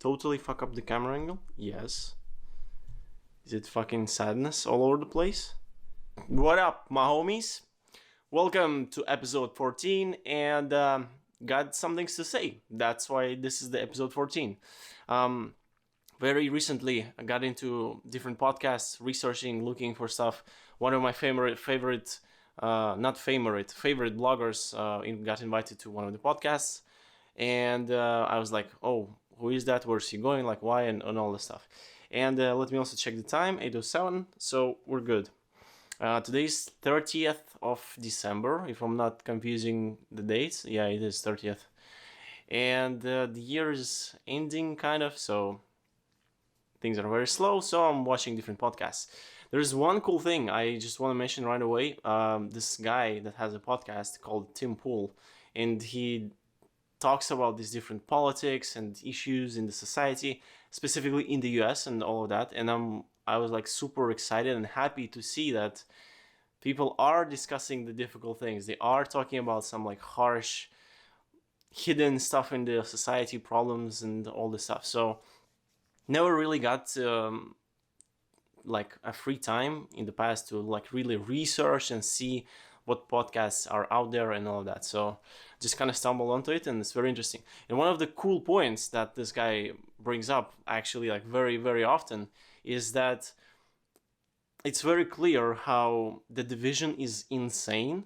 totally fuck up the camera angle? Yes. Is it fucking sadness all over the place? What up, my homies? Welcome to episode 14, and got some things to say. That's why this is the episode 14. Very recently, I got into different podcasts, researching, looking for stuff. One of my favorite bloggers got invited to one of the podcasts, and I was like, oh, who is that? Where's he going? Like, why? And all this stuff. And let me also check the time, 8:07, so we're good. Today's 30th of December, if I'm not confusing the dates. Yeah, it is 30th. And the year is ending, kind of, so things are very slow, so I'm watching different podcasts. There's one cool thing I just want to mention right away. This guy that has a podcast called Tim Pool, and he talks about these different politics and issues in the society, specifically in the US and all of that. And I was like super excited and happy to see that people are discussing the difficult things. They are talking about some like harsh, hidden stuff in the society, problems and all this stuff. So never really got like a free time in the past to like really research and see what podcasts are out there and all of that. So just kind of stumbled onto it, and it's very interesting. And one of the cool points that this guy brings up actually like very, very often is that it's very clear how the division is insane.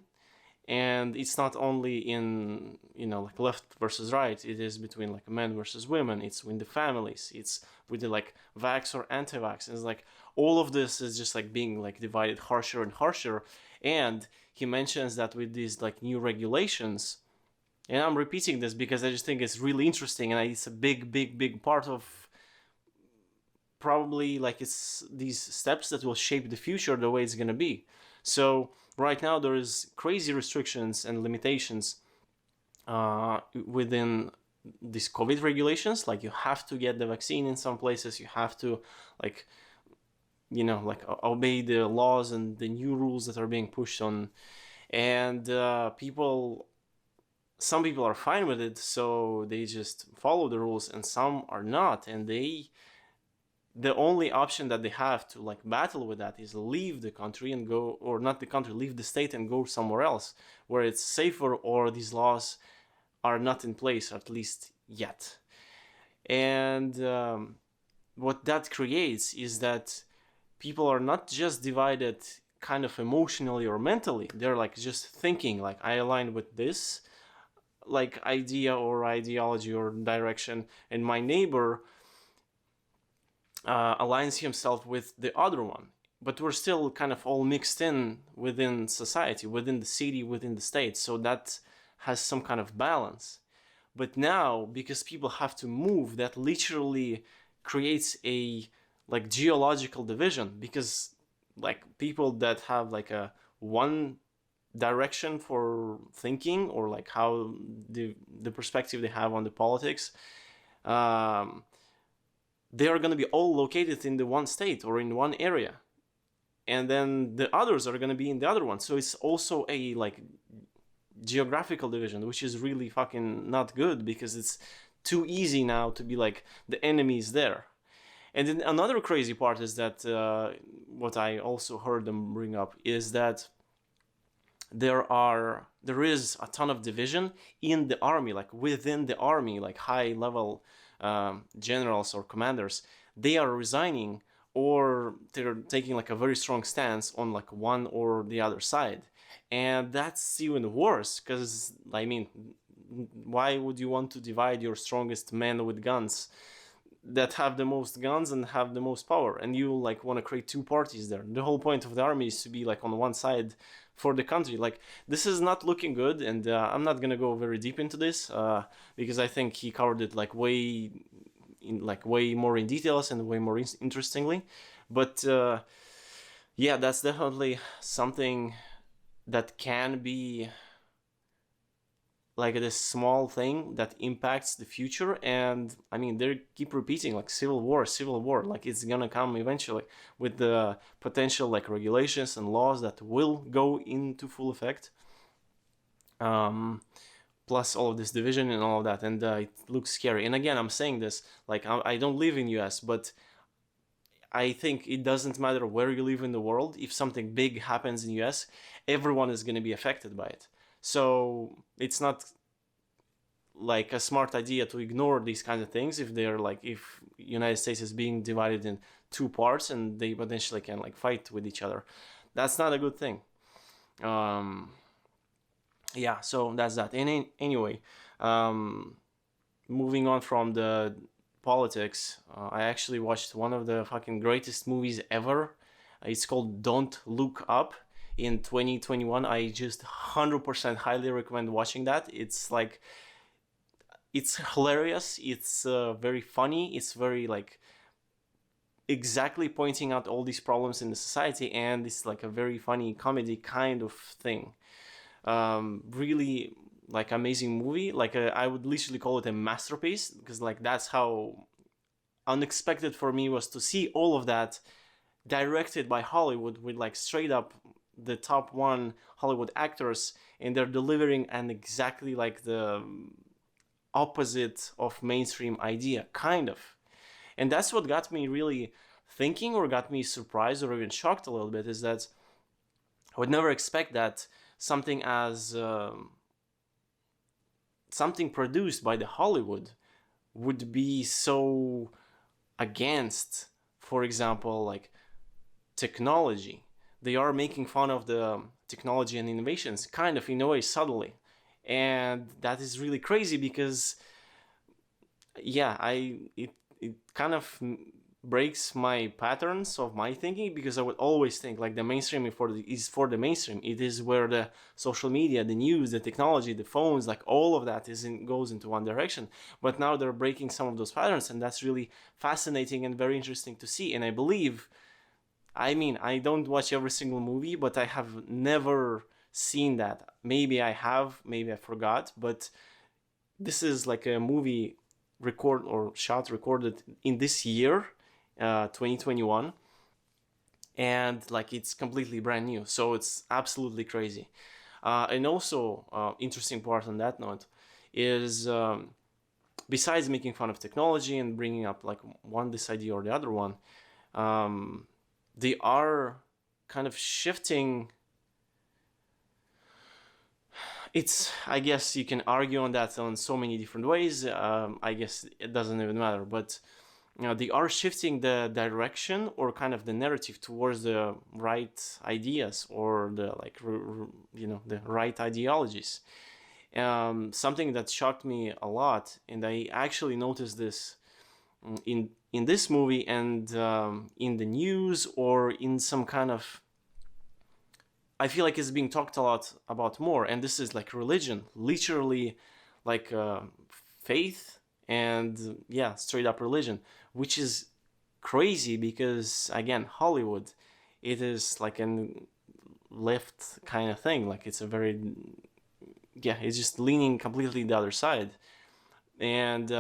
And it's not only in, like left versus right, it is between like men versus women, it's in the families, it's with the like vax or anti-vax. It's like all of this is just like being like divided harsher and harsher. And he mentions that with these like new regulations, and I'm repeating this because I just think it's really interesting, and it's a big part of probably like it's these steps that will shape the future the way it's gonna be. So right now there is crazy restrictions and limitations within these COVID regulations. Like you have to get the vaccine in some places, you have to like obey the laws and the new rules that are being pushed on. And some people are fine with it, so they just follow the rules, and some are not. And the only option that they have to like battle with that is leave the country and go, or not the country, leave the state and go somewhere else where it's safer, or these laws are not in place, at least yet. And what that creates is that people are not just divided kind of emotionally or mentally. They're like just thinking like, I align with this like idea or ideology or direction, and my neighbor aligns himself with the other one. But we're still kind of all mixed in within society, within the city, within the state. So that has some kind of balance. But now, because people have to move, that literally creates a like geological division, because like people that have like a one direction for thinking, or like how the perspective they have on the politics, they are going to be all located in the one state or in one area, and then the others are going to be in the other one. So it's also a like geographical division, which is really fucking not good, because it's too easy now to be like the enemy is there. And then another crazy part is that what I also heard them bring up is that there is a ton of division in the army, like within the army, like high level generals or commanders. They are resigning, or they're taking like a very strong stance on like one or the other side. And that's even worse, because I mean, why would you want to divide your strongest men with guns that have the most guns and have the most power, and you like want to create two parties there? The whole point of the army is to be like on one side for the country. Like, this is not looking good, and I'm not gonna go very deep into this because I think he covered it like way more in details and way more interestingly. But yeah, that's definitely something that can be like this small thing that impacts the future. And I mean, they keep repeating like civil war, like it's gonna come eventually, with the potential like regulations and laws that will go into full effect. plus all of this division and all of that, and it looks scary. And again, I'm saying this like I don't live in US, but I think it doesn't matter where you live in the world. If something big happens in US, everyone is going to be affected by it. So it's not like a smart idea to ignore these kinds of things if they're like, if United States is being divided in two parts and they potentially can like fight with each other. That's not a good thing. Yeah, so that's that. And anyway, moving on from the politics, I actually watched one of the fucking greatest movies ever. It's called Don't Look Up in 2021. I just 100% highly recommend watching that. It's like, it's hilarious. It's very funny. It's very like exactly pointing out all these problems in the society, and it's like a very funny comedy kind of thing. Really like amazing movie. Like I would literally call it a masterpiece, because like that's how unexpected for me was to see all of that directed by Hollywood with like straight up the top one Hollywood actors, and they're delivering an exactly like the opposite of mainstream idea, kind of. And that's what got me really thinking, or got me surprised or even shocked a little bit, is that I would never expect that something as something produced by the Hollywood would be so against, for example, like technology. They are making fun of the technology and innovations, kind of in a way subtly, and that is really crazy because, yeah, it kind of breaks my patterns of my thinking, because I would always think like the mainstream is for the mainstream. It is where the social media, the news, the technology, the phones, like all of that goes into one direction. But now they're breaking some of those patterns, and that's really fascinating and very interesting to see. And I believe, I mean, I don't watch every single movie, but I have never seen that. Maybe I have, maybe I forgot, but this is like a movie recorded in this year, 2021, and like it's completely brand new, so it's absolutely crazy. And also, interesting part on that note is, besides making fun of technology and bringing up like one this idea or the other one, they are kind of shifting. It's, I guess you can argue on that on so many different ways. I guess it doesn't even matter, but they are shifting the direction or kind of the narrative towards the right ideas, or the like the right ideologies. Something that shocked me a lot, and I actually noticed this in this movie, and in the news, or in some kind of, I feel like it's being talked a lot about more, and this is like religion, literally, like faith, and yeah, straight up religion, which is crazy because, again, Hollywood, it is like a left kind of thing. Like it's a very, yeah, it's just leaning completely the other side, and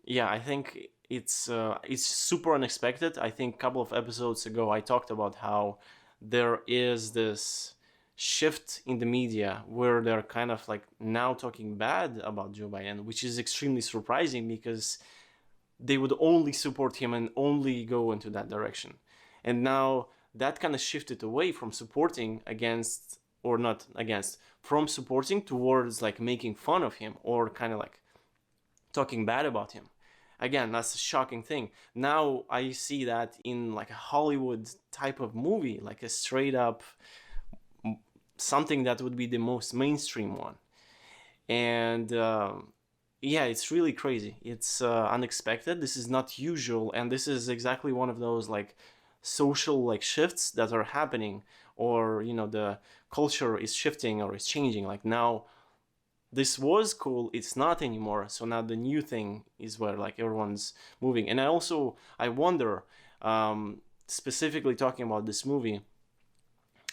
yeah, I think it's super unexpected. I think a couple of episodes ago I talked about how there is this shift in the media where they're kind of like now talking bad about Joe Biden, which is extremely surprising because they would only support him and only go into that direction. And now that kind of shifted away from supporting against, or not against, from supporting towards like making fun of him, or kind of like talking bad about him. Again, that's a shocking thing. Now I see that in like a Hollywood type of movie, like a straight up something that would be the most mainstream one. And yeah, it's really crazy. It's unexpected. This is not usual, and this is exactly one of those like social like shifts that are happening, or the culture is shifting or is changing. Like now, this was cool, it's not anymore, so now the new thing is where like everyone's moving. And I wonder, specifically talking about this movie,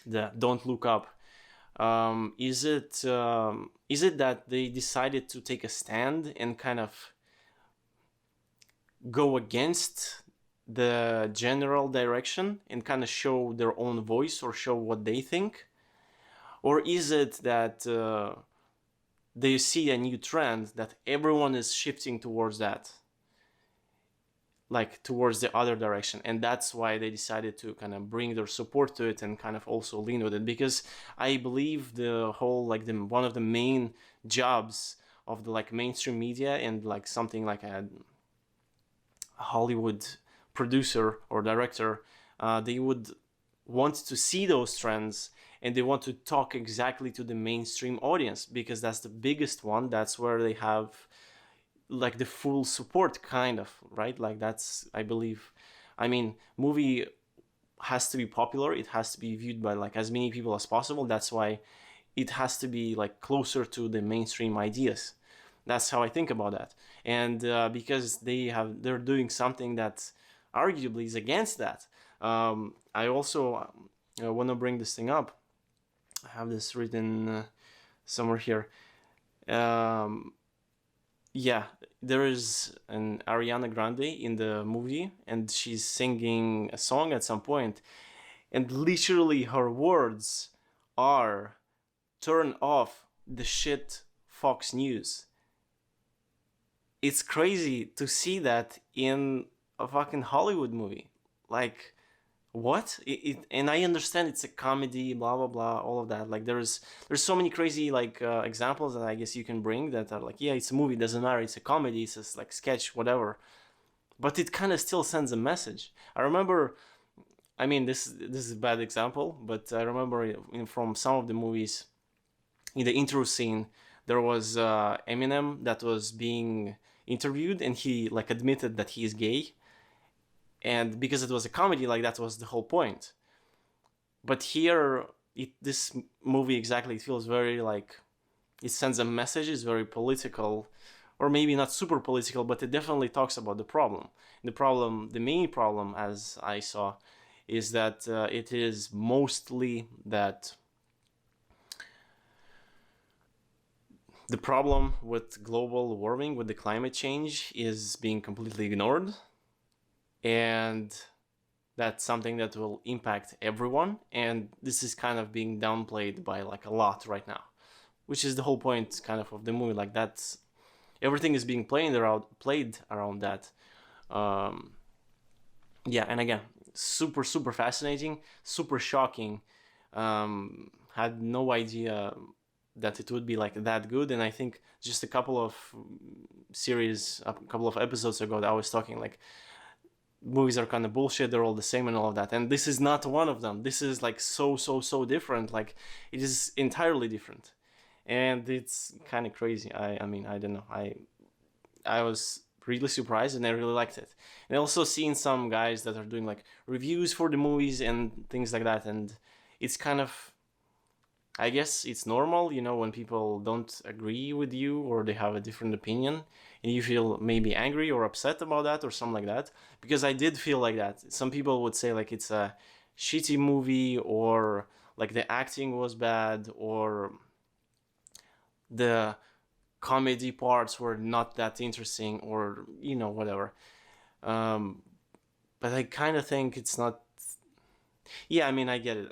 the Don't Look Up, is it that they decided to take a stand and kind of go against the general direction and kind of show their own voice or show what they think? Or is it that they see a new trend that everyone is shifting towards that, like towards the other direction, and that's why they decided to kind of bring their support to it and kind of also lean with it. Because I believe the whole, like, the one of the main jobs of the like mainstream media and like something like a Hollywood producer or director, they would want to see those trends, and they want to talk exactly to the mainstream audience, because that's the biggest one. That's where they have like the full support, kind of, right? Like, that's, I believe, I mean, movie has to be popular, it has to be viewed by like as many people as possible. That's why it has to be like closer to the mainstream ideas. That's how I think about that. And because they're doing something that arguably is against that. I also want to bring this thing up. I have this written somewhere here. um, yeah, there is an Ariana Grande in the movie, and she's singing a song at some point, and literally her words are, "Turn off the shit, Fox News." It's crazy to see that in a fucking Hollywood movie. Like, what? And I understand it's a comedy, blah blah blah, all of that. Like, there's so many crazy like examples that I guess you can bring that are like, yeah, it's a movie, doesn't matter, it's a comedy, it's just like sketch, whatever. But it kind of still sends a message. I remember, I mean, this is a bad example, but I remember from some of the movies, in the intro scene, there was Eminem that was being interviewed, and he like admitted that he is gay, and because it was a comedy, like that was the whole point. But here, this movie exactly, it feels very like it sends a message. It's very political, or maybe not super political, but it definitely talks about the problem. The main problem, as I saw, is that it is mostly that the problem with global warming, with the climate change, is being completely ignored, and that's something that will impact everyone, and this is kind of being downplayed by like a lot right now, which is the whole point kind of the movie. Like, that's everything is being played around that. um yeah, and again, super super fascinating, super shocking. Had no idea that it would be like that good. And I think just a couple of episodes ago, I was talking like movies are kind of bullshit, they're all the same and all of that, and this is not one of them. This is like so different. Like, it is entirely different, and it's kind of crazy. I mean, I don't know, I was really surprised, and I really liked it. And also seeing some guys that are doing like reviews for the movies and things like that, and it's kind of, I guess it's normal, when people don't agree with you or they have a different opinion, and you feel maybe angry or upset about that or something like that. Because I did feel like that. Some people would say like it's a shitty movie, or like the acting was bad, or the comedy parts were not that interesting, or whatever. But I kind of think it's not. Yeah, I mean, I get it.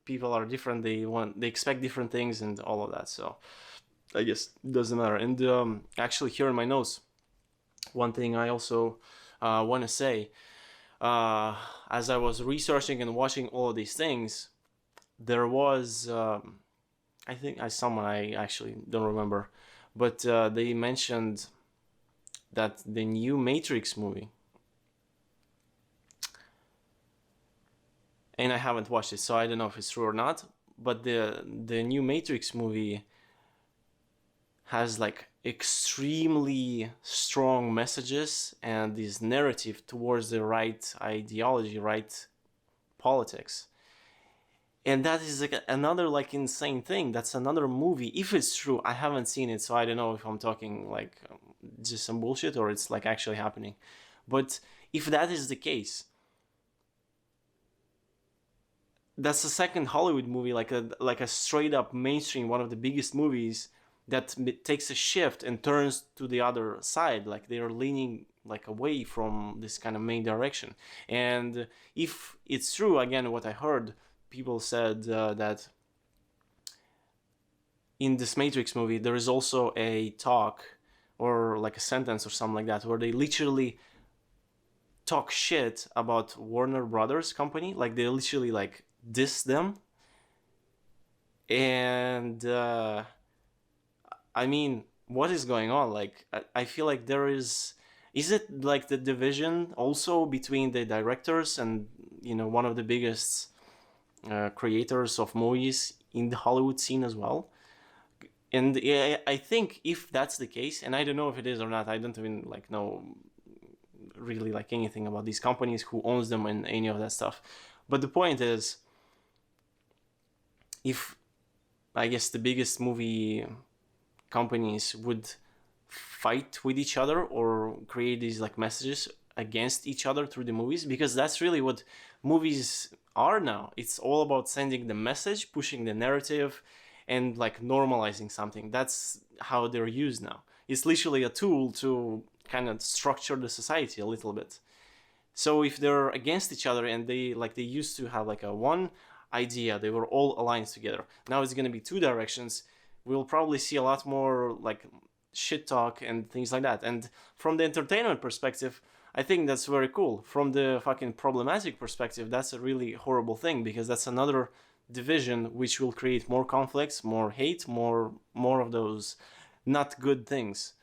People are different. They expect different things and all of that. So I guess it doesn't matter. And actually, here in my notes, one thing I also want to say, as I was researching and watching all of these things, there was, I think, someone, I actually don't remember, but they mentioned that the new Matrix movie, and I haven't watched it, so I don't know if it's true or not, but the new Matrix movie has like extremely strong messages and this narrative towards the right ideology, right politics. And that is like another like insane thing. That's another movie. If it's true, I haven't seen it, so I don't know if I'm talking like just some bullshit or it's like actually happening. But if that is the case, that's the second Hollywood movie, like a straight up mainstream, one of the biggest movies that takes a shift and turns to the other side. Like, they are leaning like away from this kind of main direction. And if it's true, again, what I heard, people said that in this Matrix movie, there is also a talk or like a sentence or something like that where they literally talk shit about Warner Brothers company. Like they literally like diss them. And I mean, what is going on? Like I feel like there is it like the division also between the directors and, you know, one of the biggest creators of movies in the Hollywood scene as well? And yeah, I think if that's the case, and I don't know if it is or not, I don't even like know really like anything about these companies, who owns them, and any of that stuff. But the point is, if I guess the biggest movie companies would fight with each other or create these like messages against each other through the movies, because that's really what movies are now. It's all about sending the message, pushing the narrative, and like normalizing something. That's how they're used now. It's literally a tool to kind of structure the society a little bit. So if they're against each other, and they used to have like a one idea, they were all aligned together. Now it's going to be two directions. We'll probably see a lot more like shit talk and things like that. And from the entertainment perspective, I think that's very cool. From the fucking problematic perspective, that's a really horrible thing, because that's another division which will create more conflicts, more hate, more of those not good things.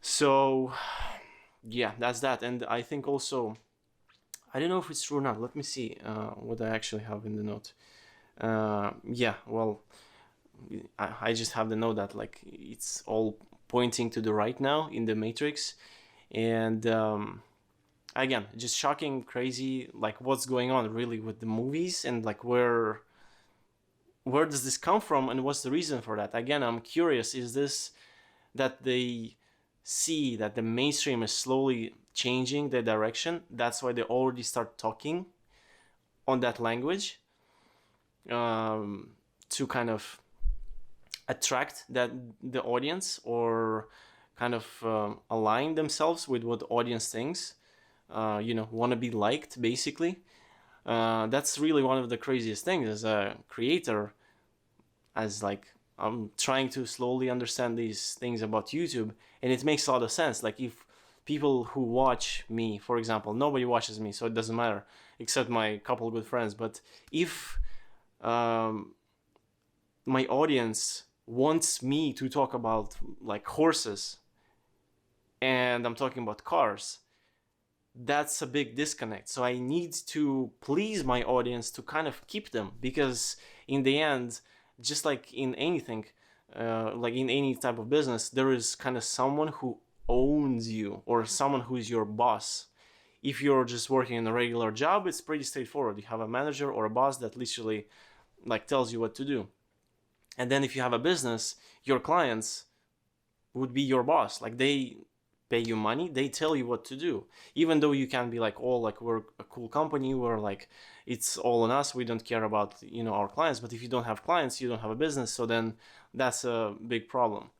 So yeah, that's that. And I think also, I don't know if it's true or not. Let me see what I actually have in the note. Yeah, well, I just have the note that like it's all pointing to the right now in the Matrix. And again, just shocking, crazy, like what's going on really with the movies, and like where does this come from, and what's the reason for that? Again, I'm curious, is this that they see that the mainstream is slowly changing their direction, that's why they already start talking on that language, to kind of attract the audience, or kind of align themselves with what the audience thinks, want to be liked, basically. That's really one of the craziest things as a creator, as like I'm trying to slowly understand these things about YouTube, and it makes a lot of sense. Like if people who watch me, for example, nobody watches me, so it doesn't matter except my couple of good friends. But if my audience wants me to talk about like horses, and I'm talking about cars, that's a big disconnect. So I need to please my audience to kind of keep them, because in the end, just like in anything, like in any type of business, there is kind of someone who owns you, or someone who is your boss. If you're just working in a regular job, it's pretty straightforward. You have a manager or a boss that literally like tells you what to do. And then if you have a business, your clients would be your boss. Like they pay you money, they tell you what to do. Even though you can be like, oh, like we're a cool company, we're like, it's all on us, we don't care about, our clients. But if you don't have clients, you don't have a business. So then that's a big problem.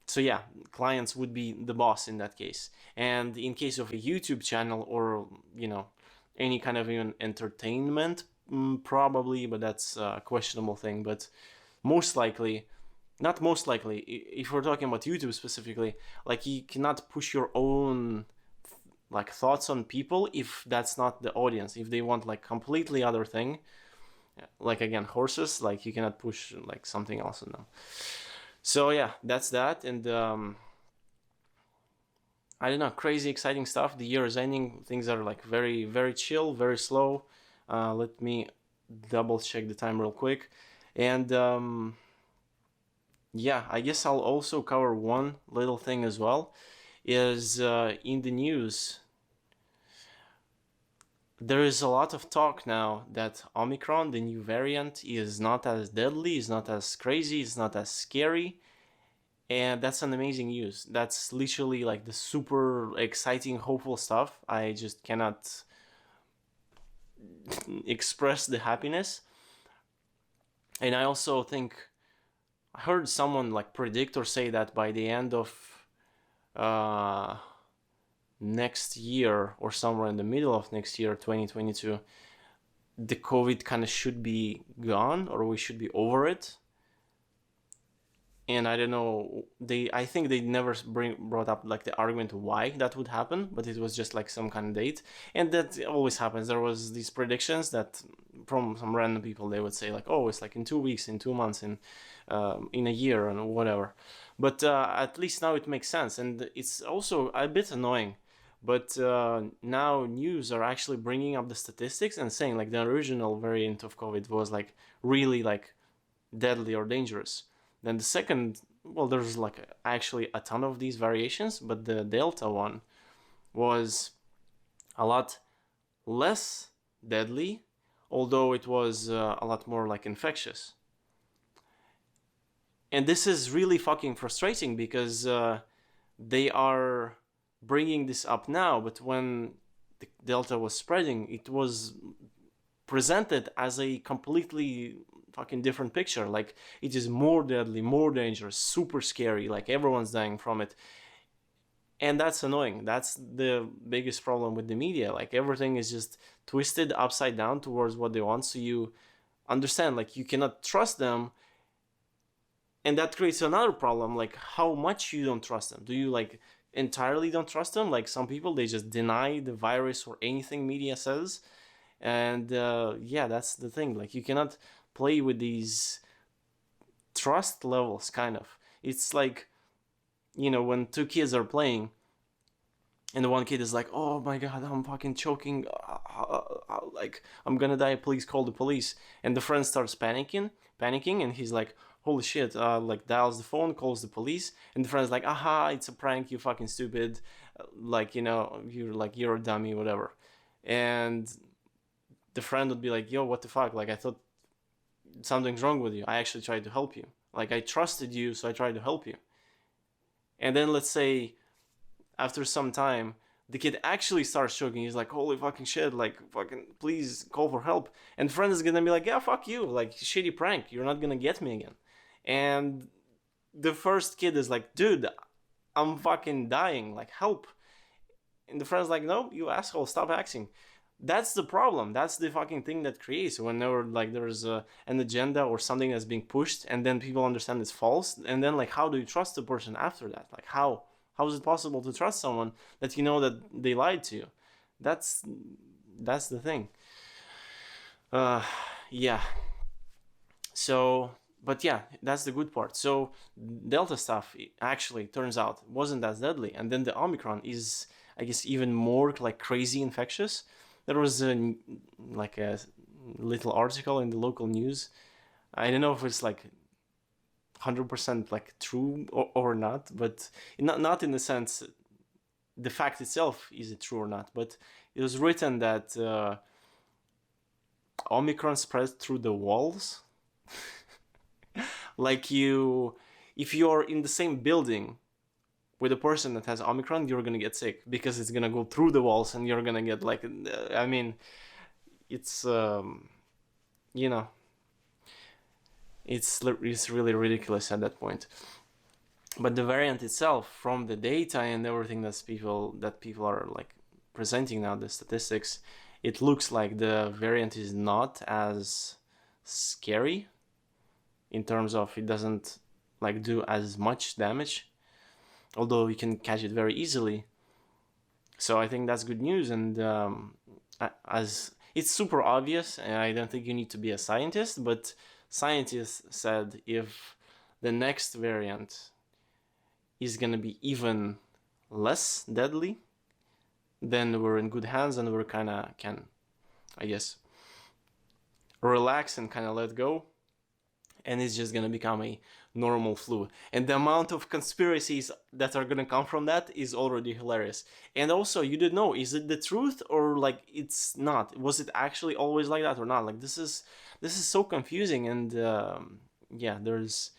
So yeah, clients would be the boss in that case. And in case of a YouTube channel, or any kind of even entertainment, probably, but that's a questionable thing. But most likely, not most likely, if we're talking about YouTube specifically, like you cannot push your own like thoughts on people if that's not the audience. If they want like completely other thing, like again horses, like you cannot push like something else on them. So yeah, that's that. And I don't know, crazy exciting stuff. The year is ending, things are like very, very chill, very slow. Let me double check the time real quick. And yeah, I guess I'll also cover one little thing as well, is in the news, there is a lot of talk now that Omicron, the new variant, is not as deadly, is not as crazy, is not as scary. And that's an amazing news. That's literally like the super exciting, hopeful stuff. I just cannot express the happiness. And I also think I heard someone like predict or say that by the end of next year, or somewhere in the middle of next year, 2022, the COVID kind of should be gone, or we should be over it. And I don't know, I think they never brought up like the argument why that would happen, but it was just like some kind of date. And that always happens. There was these predictions that from some random people, they would say like, oh, it's like in 2 weeks, in 2 months, in a year, and whatever. But at least now it makes sense, and it's also a bit annoying. But now news are actually bringing up the statistics and saying like the original variant of COVID was like really like deadly or dangerous. Then the second, well, there's like actually a ton of these variations, but the Delta one was a lot less deadly, although it was a lot more like infectious. And this is really fucking frustrating because they are bringing this up now, but when the Delta was spreading, it was presented as a completely fucking different picture. Like, it is more deadly, more dangerous, super scary, like everyone's dying from it. And that's annoying. That's the biggest problem with the media. Like, everything is just twisted upside down towards what they want, so you understand, like, you cannot trust them. And that creates another problem, like how much you don't trust them. Do you like entirely don't trust them? Like, some people, they just deny the virus or anything media says. And yeah, that's the thing. Like, you cannot play with these trust levels, kind of. It's like, you know, when two kids are playing and the one kid is like, oh my god, I'm fucking choking, like I'm gonna die, please call the police. And the friend starts panicking, and he's like, holy shit, like dials the phone, calls the police, and the friend's like, aha, it's a prank, you fucking stupid, like, you know, you're a dummy, whatever. And the friend would be like, yo, what the fuck, like, I thought something's wrong with you, I actually tried to help you, like, I trusted you, so I tried to help you. And then let's say after some time the kid actually starts choking, he's like, holy fucking shit, like, fucking please call for help. And the friend is gonna be like, yeah, fuck you, like, shitty prank, you're not gonna get me again. And the first kid is like, dude, I'm fucking dying, like, help. And the friend's like, no, you asshole, stop acting. That's the problem. That's the fucking thing that creates whenever like there's an agenda or something that's being pushed, and then people understand it's false. And then, like, how do you trust the person after that? Like, how is it possible to trust someone that you know that they lied to you? That's the thing. Yeah. So, but yeah, that's the good part. So Delta stuff actually turns out wasn't as deadly, and then the Omicron is, I guess, even more like crazy infectious. There was a little article in the local news. I don't know if it's like 100% like true or not, but not in the sense the fact itself is it true or not, but it was written that Omicron spreads through the walls. Like, if you're in the same building with a person that has Omicron, you're gonna get sick because it's gonna go through the walls and you're gonna get like, I mean, it's you know, it's really ridiculous at that point. But the variant itself, from the data and everything that people are like presenting now, the statistics, it looks like the variant is not as scary in terms of it doesn't like do as much damage, although you can catch it very easily. So I think that's good news. And as it's super obvious, and I don't think you need to be a scientist, but scientists said if the next variant is gonna be even less deadly, then we're in good hands, and we're kind of can, I guess, relax and kind of let go, and it's just gonna become a normal flu. And the amount of conspiracies that are gonna come from that is already hilarious. And also, you didn't know, is it the truth or like it's not? Was it actually always like that or not? Like, this is so confusing. And yeah, there's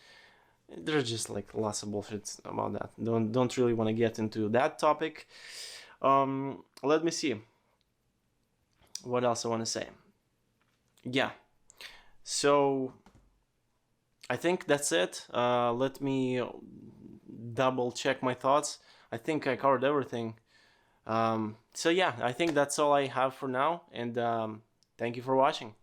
just like lots of bullshit about that. Don't really want to get into that topic. Let me see what else I want to say. Yeah, so I think that's it. Let me double check my thoughts. I think I covered everything. So yeah, I think that's all I have for now. And Thank you for watching.